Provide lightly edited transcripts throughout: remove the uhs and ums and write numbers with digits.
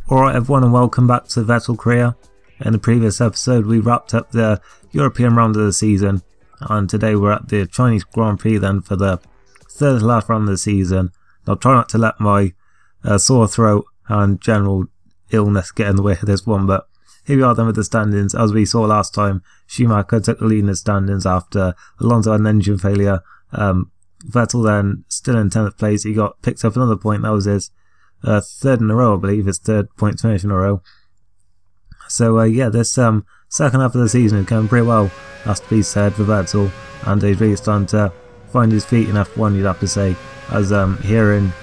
Alright everyone, and welcome back to Vettel Career. In the previous episode we wrapped up the European round of the season, and today we're at the Chinese Grand Prix then for the third to last round of the season. I'll try not to let my sore throat and general illness get in the way of this one, but here we are then with the standings. As we saw last time, Schumacher took the lead in the standings after Alonso had an engine failure. Vettel then still in 10th place, he got picked up another point. That was his third in a row, I believe, his third point finish in a row. So yeah, this second half of the season is going pretty well, has to be said, for Vettel, and he's really starting to find his feet in F1, you'd have to say, as here in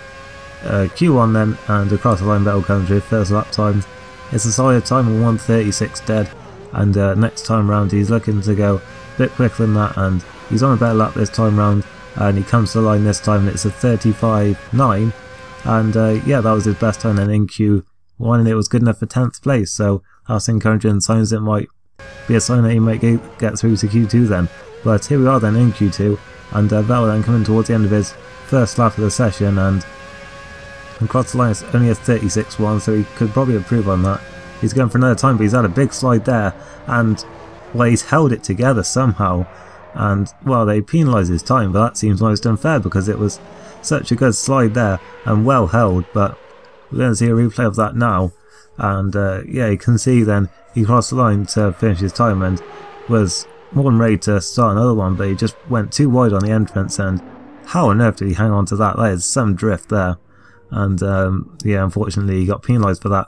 Q1 then, and across the line Vettel comes with first lap times. It's a solid time of 1:36 dead, and next time round he's looking to go a bit quicker than that, and he's on a better lap this time round, and he comes to the line this time and it's a 35.9. And yeah, that was his best time then in Q1, and it was good enough for 10th place, so that's encouraging signs. It might be a sign that he might get through to Q2 then. But here we are then in Q2, and Vettel then coming towards the end of his first lap of the session, and across the line it's only a 36.1, so he could probably improve on that. He's going for another time, but he's had a big slide there, and well, he's held it together somehow, and well, they penalised his time, but that seems most unfair because it was such a good slide there and well held. But we're going to see a replay of that now, and yeah, you can see then he crossed the line to finish his time and was more than ready to start another one, but he just went too wide on the entrance, and how on earth did he hang on to that? That is some drift there, and yeah, unfortunately he got penalised for that,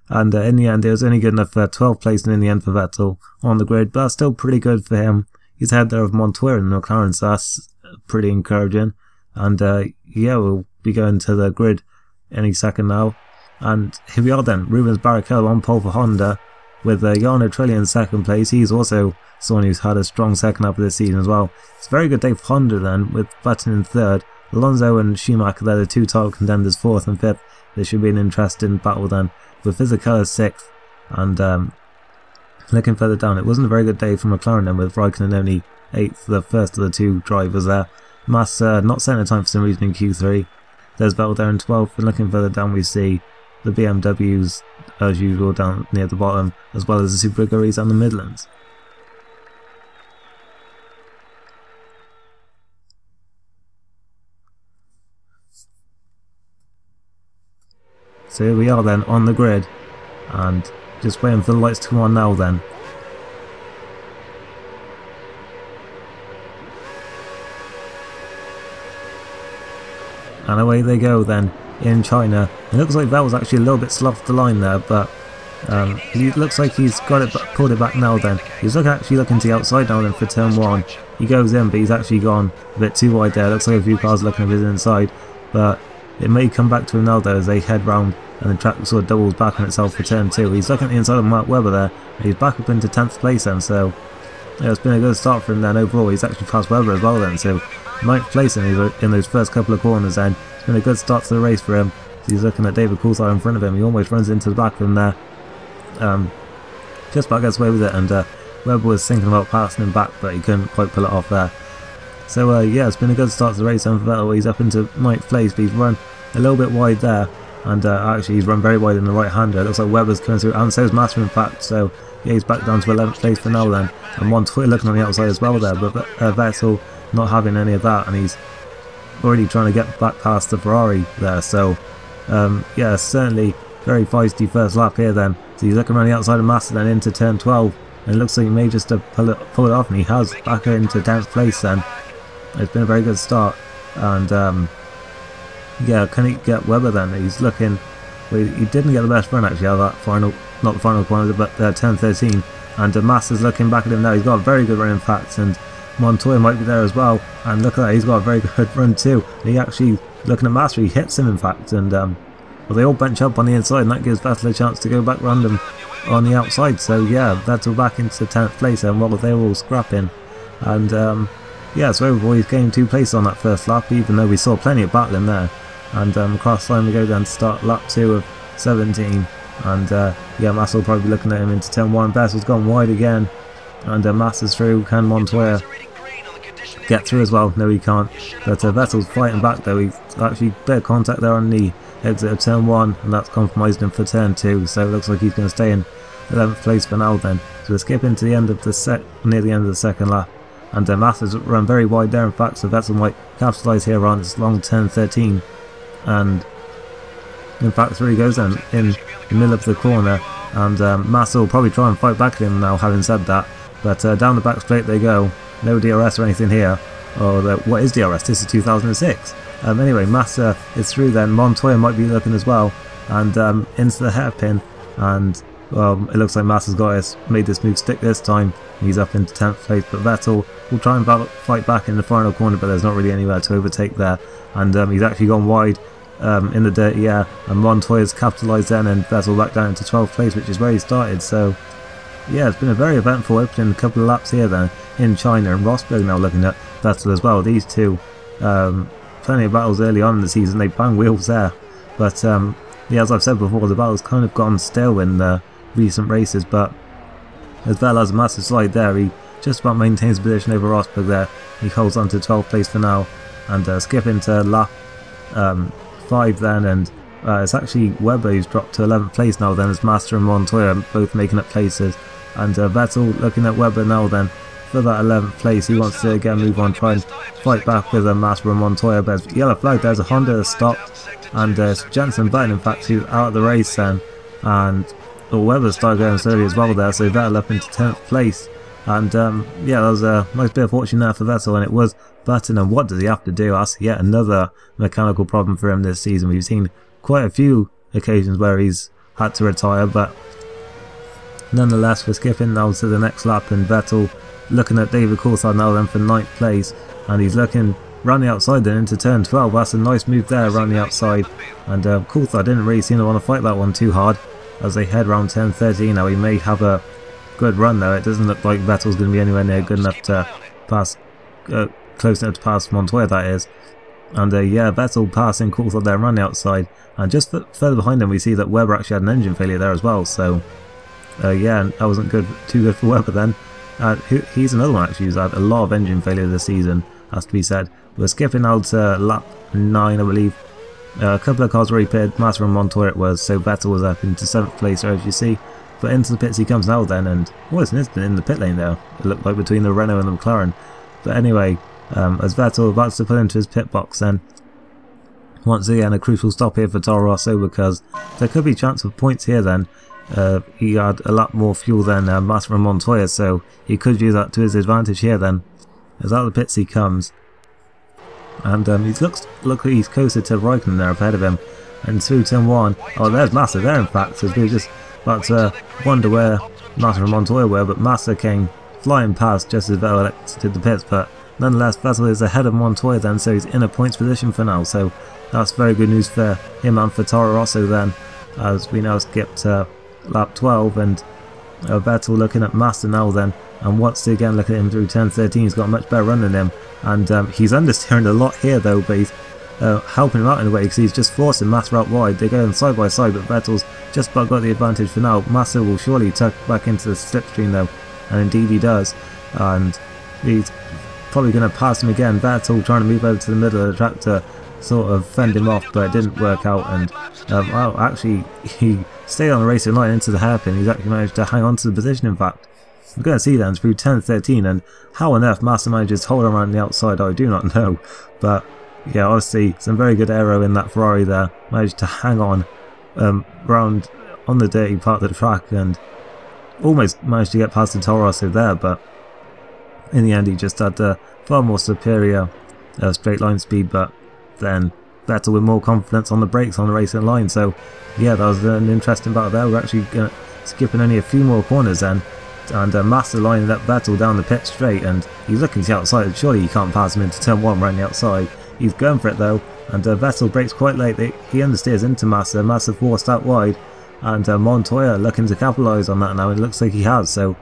and in the end it was only good enough for 12th place in the end for Vettel on the grid, but that's still pretty good for him. He's ahead there of Montoya and McLaren, so that's pretty encouraging. And yeah, we'll be going to the grid any second now. And here we are then, Rubens Barrichello on pole for Honda, with Jarno Trulli in second place. He's also someone who's had a strong second half of the season as well. It's a very good day for Honda then, with Button in third. Alonso and Schumacher, they're the two title contenders, fourth and fifth. This should be an interesting battle then, with Fisichella sixth. And looking further down, it wasn't a very good day for McLaren then, with Raikkonen only eighth, the first of the two drivers there. Massa not setting a time for some reason in Q3. There's Vettel there in 12th, and looking further down we see the BMWs as usual down near the bottom, as well as the Super Aguri's and the Midlands. So here we are then on the grid, and just waiting for the lights to come on now then. And away they go then in China. It looks like Vettel's actually a little bit slow off the line there, but he looks like he's got it, pulled it back now then. He's actually looking to the outside now then for turn 1. He goes in, but he's actually gone a bit too wide there. Looks like a few cars looking at his inside, but it may come back to him now though as they head round and the track sort of doubles back on itself for turn 2. He's looking at the inside of Mark Webber there, and he's back up into 10th place then, so yeah, it's been a good start for him then overall. He's actually passed Webber as well then, so 9th place in those first couple of corners then. It's been a good start to the race for him. So he's looking at David Coulthard in front of him. He almost runs into the back of him there. Just about gets away with it, and Webber was thinking about passing him back, but he couldn't quite pull it off there. So yeah, it's been a good start to the race then for Vettel. He's up into 9th place, but he's run a little bit wide there, and actually he's run very wide in the right hander. It looks like Webber's coming through, and so is Massa in fact. So yeah, he's back down to 11th place for now then, and Montoya looking on the outside as well there, but Vettel not having any of that, and he's already trying to get back past the Ferrari there. So yeah, certainly very feisty first lap here then. So he's looking around the outside of Massa then into turn 12, and it looks like he may just pull it off, and he has back into 10th place then. It's been a very good start, and yeah, can he get Webber then? He's looking, well, he didn't get the best run actually out of that final, not the final corner, but turn 13, and Massa's looking back at him now. He's got a very good run in fact, and Montoya might be there as well, and look at that, he's got a very good run too. He actually, looking at Massa, he hits him in fact, and well, they all bench up on the inside, and that gives Vettel a chance to go back round him on the outside. So yeah, Vettel back into 10th place, and well, they were all scrapping, and yeah, so overall he's gained 2 places on that first lap, even though we saw plenty of battling there. And across the line we go down to start lap 2 of 17, and yeah, Massa will probably be looking at him into turn 1. Vessel's gone wide again, and Massa's through. Can Montoya get through as well? No, he can't. But Vettel's fighting back though. He's actually a bit of contact there on the exit of turn 1, and that's compromised him for turn 2, so it looks like he's going to stay in 11th place for now then. So we're skipping to the end of the near the end of the second lap, and Massa's run very wide there in fact, so Vettel might capitalise here on this long turn 13, and in fact through he goes then in the middle of the corner, and Massa will probably try and fight back at him now, having said that, but down the back straight they go, no DRS or anything here, or what is DRS, this is 2006. Anyway, Massa is through then, Montoya might be looking as well, and into the hairpin, and well, it looks like Massa's made this move stick this time. He's up into 10th place, but Vettel will try and fight back in the final corner, but there's not really anywhere to overtake there, and he's actually gone wide in the dirty air, and Montoya's capitalised then, and Vettel back down into 12th place, which is where he started. So yeah, it's been a very eventful opening couple of laps here then in China, and Rosberg now looking at Vettel as well. These two, plenty of battles early on in the season, they bang wheels there, but yeah, as I've said before, the battle's kind of gone stale in recent races, but as Vettel has a massive slide there, he just about maintains position over Rosberg there. He holds on to 12th place for now, and skipping to lap 5 then, and it's actually Webber who's dropped to 11th place now then, as Massa and Montoya both making up places, and Vettel looking at Webber now then for that 11th place. He wants to again move on, try and fight back with Massa and Montoya, but there's yellow flag, there's a Honda that stopped, and Jensen Button in fact who's out of the race then, and Webber started going slowly as well there, so Vettel up into 10th place, and yeah, that was a nice bit of fortune there for Vettel, and it was Button, and what does he have to do? That's yet another mechanical problem for him this season. We've seen quite a few occasions where he's had to retire, but nonetheless we're skipping now to the next lap, and Vettel looking at David Coulthard now then for 9th place, and he's looking round the outside then into turn 12. That's a nice move there around the outside, and Coulthard didn't really seem to want to fight that one too hard as they head round turn 13. Now he may have a good run though. It doesn't look like Vettel's going to be anywhere near good enough to pass, close enough to pass Montoya, that is. And yeah, Vettel passing Coulthard there around the outside, and just further behind him we see that Webber actually had an engine failure there as well, so yeah, that wasn't too good for Webber then. He's another one actually who's had a lot of engine failure this season, has to be said. We're skipping out to lap 9 I believe. A couple of cars already pitted, Massa and Montoya it was, so Vettel was up into 7th place as you see. But into the pits he comes now then, and what is an instant in the pit lane there, it looked like between the Renault and the McLaren. But anyway, as Vettel about to pull into his pit box then, once again a crucial stop here for Toro Rosso, because there could be chance of points here then. He had a lot more fuel than Massa and Montoya, so he could use that to his advantage here then. As out of the pits he comes, and he looks like he's closer to Raikkonen there up ahead of him, and through turn 1, oh there's Massa there in fact, as we were just about to wonder where Massa and Montoya were, but Massa came flying past just as Vettel exited the pits, but nonetheless Vettel is ahead of Montoya then, so he's in a points position for now, so that's very good news for him and for Toro Rosso then, as we now skip to lap 12, and Vettel looking at Massa now then, and once again looking at him through turn 13, he's got a much better run than him, and he's understeering a lot here though, but he's helping him out in a way, because he's just forcing Massa out wide. They're going side by side, but Vettel's just about got the advantage for now. Massa will surely tuck back into the slipstream though, and indeed he does, and he's probably going to pass him again. Vettel trying to move over to the middle of the track to sort of fend him off, but it didn't work out, and well, actually he stayed on the racing line into the hairpin. He's actually managed to hang on to the position in fact. We're going to see then through turn 13, and how on earth Massa manages to hold him around the outside I do not know, but yeah, obviously some very good aero in that Ferrari there, managed to hang on round on the dirty part of the track, and almost managed to get past the Toro Rosso there, but in the end he just had far more superior straight line speed, but then Vettel with more confidence on the brakes on the racing line. So yeah, that was an interesting battle there. We're actually skipping only a few more corners then, and Massa lining up Vettel down the pit straight, and he's looking to the outside. Surely he can't pass him into turn 1 right on the outside. He's going for it though, and Vettel brakes quite late. He understeers into Massa. Massa forced out wide, and Montoya looking to capitalise on that now. It looks like he has. So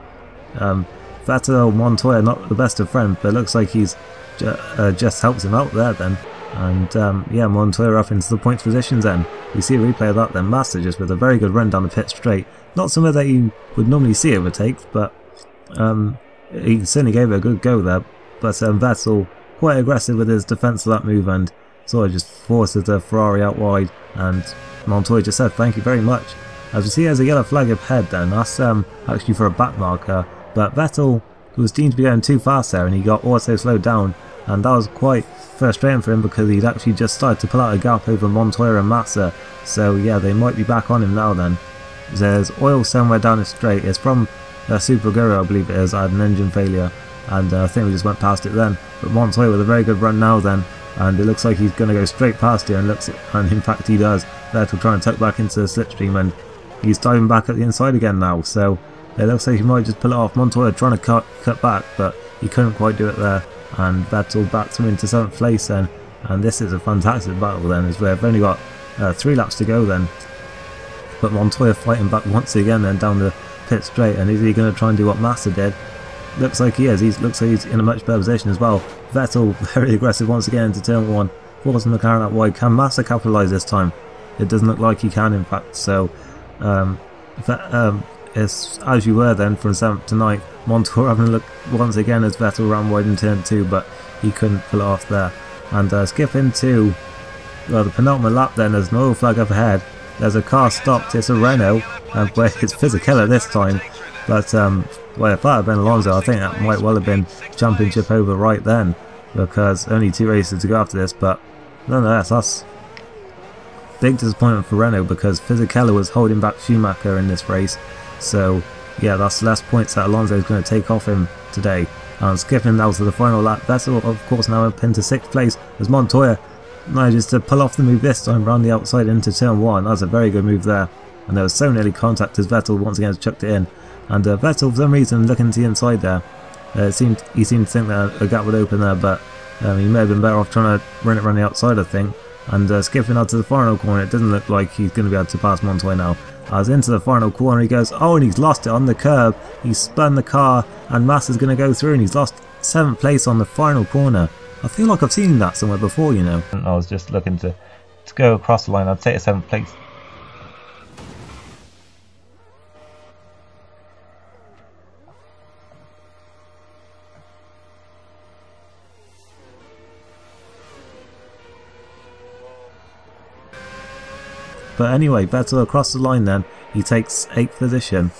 Vettel, Montoya, not the best of friends, but it looks like he's just helps him out there then. And yeah, Montoya up into the points positions then. We see a replay of that then. Massa just with a very good run down the pit straight. Not somewhere that you would normally see overtakes, but he certainly gave it a good go there. But Vettel quite aggressive with his defence of that move, and sort of just forces the Ferrari out wide, and Montoya just said thank you very much. As we see, there's a yellow flag up ahead then, that's actually for a back marker, but Vettel was deemed to be going too fast there and he got also slowed down, and that was quite frustrating for him because he'd actually just started to pull out a gap over Montoya and Massa. So yeah, they might be back on him now then. There's oil somewhere down the straight, it's from Super Guru I believe it is, I had an engine failure, and I think we just went past it then. But Montoya with a very good run now then, and it looks like he's going to go straight past here, and in fact he does. Vettel trying to tuck back into the slipstream, and he's diving back at the inside again now, so it looks like he might just pull it off. Montoya trying to cut back, but he couldn't quite do it there, and Vettel backs him into 7th place then, and this is a fantastic battle then, as we've only got 3 laps to go then. But Montoya fighting back once again then down the pit straight, and is he going to try and do what Massa did? Looks like he is. Looks like he's in a much better position as well. Vettel very aggressive once again into turn 1, forcing McLaren out wide. Can Massa capitalise this time? It doesn't look like he can in fact, so it's as you were then from 7th to 9th. Montoya having a look once again as Vettel ran wide in turn 2, but he couldn't pull it off there. And skip into the penultimate lap then, there's an oil flag up ahead. There's a car stopped, it's a Renault, and it's Fisichella this time. But well, if that had been Alonso, I think that might well have been championship over right then, because only 2 races to go after this. But nonetheless, that's big disappointment for Renault, because Fisichella was holding back Schumacher in this race. So yeah, that's less points that Alonso is going to take off him today. And skipping now to the final lap, Vettel of course now up into 6th place as Montoya manages to pull off the move this time round the outside into turn 1. That's a very good move there, and there was so nearly contact as Vettel once again has chucked it in. And Vettel for some reason looking to the inside there, he seemed to think that a gap would open there, but he may have been better off trying to run it around the outside I think. And skipping out to the final corner, it doesn't look like he's going to be able to pass Montoya now. As into the final corner he goes, oh, and he's lost it on the curb. He's spun the car and Massa's going to go through, and he's lost 7th place on the final corner. I feel like I've seen that somewhere before, you know. I was just looking to go across the line. I'd say it's 7th place. But anyway, Vettel across the line then, he takes 8th position.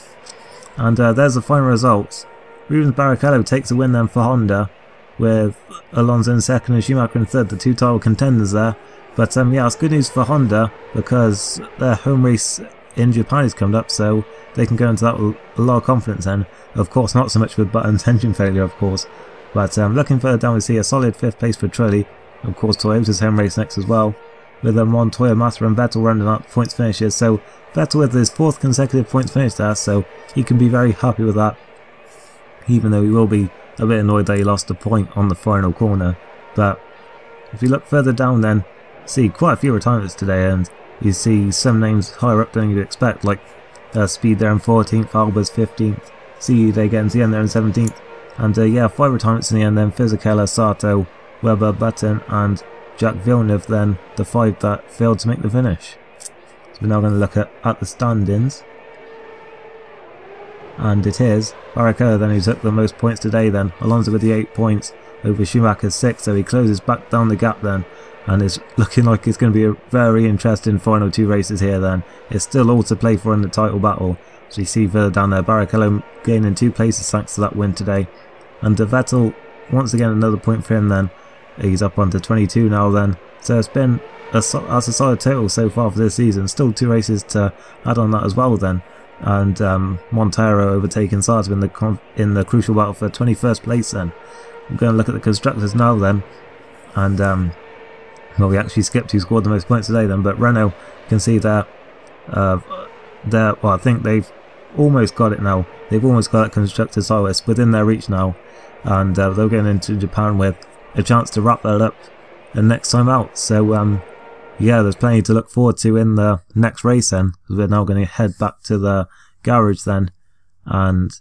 And there's the final results. Rubens Barrichello takes the win then for Honda, with Alonso in 2nd and Schumacher in 3rd, the 2 title contenders there. But yeah, it's good news for Honda, because their home race in Japan is coming up, so they can go into that with a lot of confidence then. Of course, not so much with Button's engine failure, of course. But looking further down, we see a solid 5th place for Trulli. Of course, Toyota's home race next as well, with Montoya, Massa and Vettel running up points finishes. So Vettel with his 4th consecutive points finish there, so he can be very happy with that, even though he will be a bit annoyed that he lost a point on the final corner. But if you look further down then, see quite a few retirements today, and you see some names higher up than you'd expect, like Speed there in 14th, Alba's 15th, see they get into the end there in 17th, and yeah, 5 retirements in the end then, Fisichella, Sato, Webber, Button and Jack Villeneuve then, the 5 that failed to make the finish. So we're now going to look at the standings. And it is Barrichello then who took the most points today then. Alonso with the 8 points over Schumacher's 6, so he closes back down the gap then. And it's looking like it's going to be a very interesting final 2 races here then. It's still all to play for in the title battle. So you see further down there, Barrichello gaining 2 places thanks to that win today. And Vettel, once again another point for him then. He's up onto 22 now then. So it's been that's a solid total so far for this season. Still 2 races to add on that as well then. And Montero overtaking Sato in the crucial battle for 21st place then. We're going to look at the constructors now then. And well, we actually skipped who scored the most points today then, but Renault, you can see there, well, I think they've almost got it now. They've almost got that constructors title. It's within their reach now, and they're going into Japan with a chance to wrap that up the next time out. So yeah, there's plenty to look forward to in the next race then. We're now going to head back to the garage then, and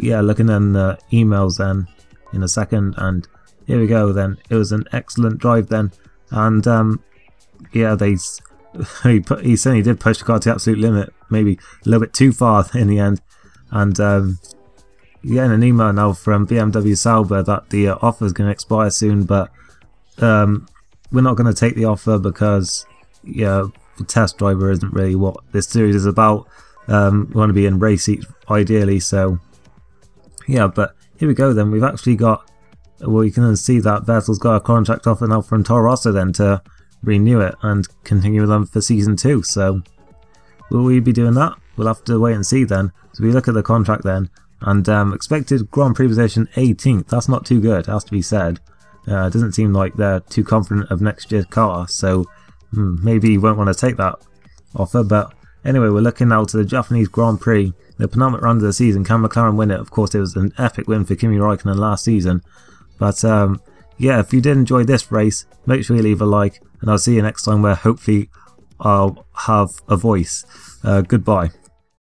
yeah, looking in the emails then in a second, and here we go then. It was an excellent drive then, and yeah, he certainly did push the car to the absolute limit, maybe a little bit too far in the end. And getting an email now from BMW Sauber that the offer is going to expire soon, but we're not going to take the offer because yeah, the test driver isn't really what this series is about. We want to be in race seats ideally, so yeah. But here we go then. We've actually got, well, you can see that Vettel's got a contract offer now from Toro Rosso then to renew it and continue with them for season 2. So will we be doing that? We'll have to wait and see then. So we look at the contract then, and expected Grand Prix position 18th. That's not too good, has to be said. It doesn't seem like they're too confident of next year's car, so maybe you won't want to take that offer. But anyway, we're looking now to the Japanese Grand Prix, the penultimate round of the season. Can McLaren win it? Of course, it was an epic win for Kimi Raikkonen last season. But yeah, if you did enjoy this race, make sure you leave a like, and I'll see you next time where hopefully I'll have a voice. Goodbye.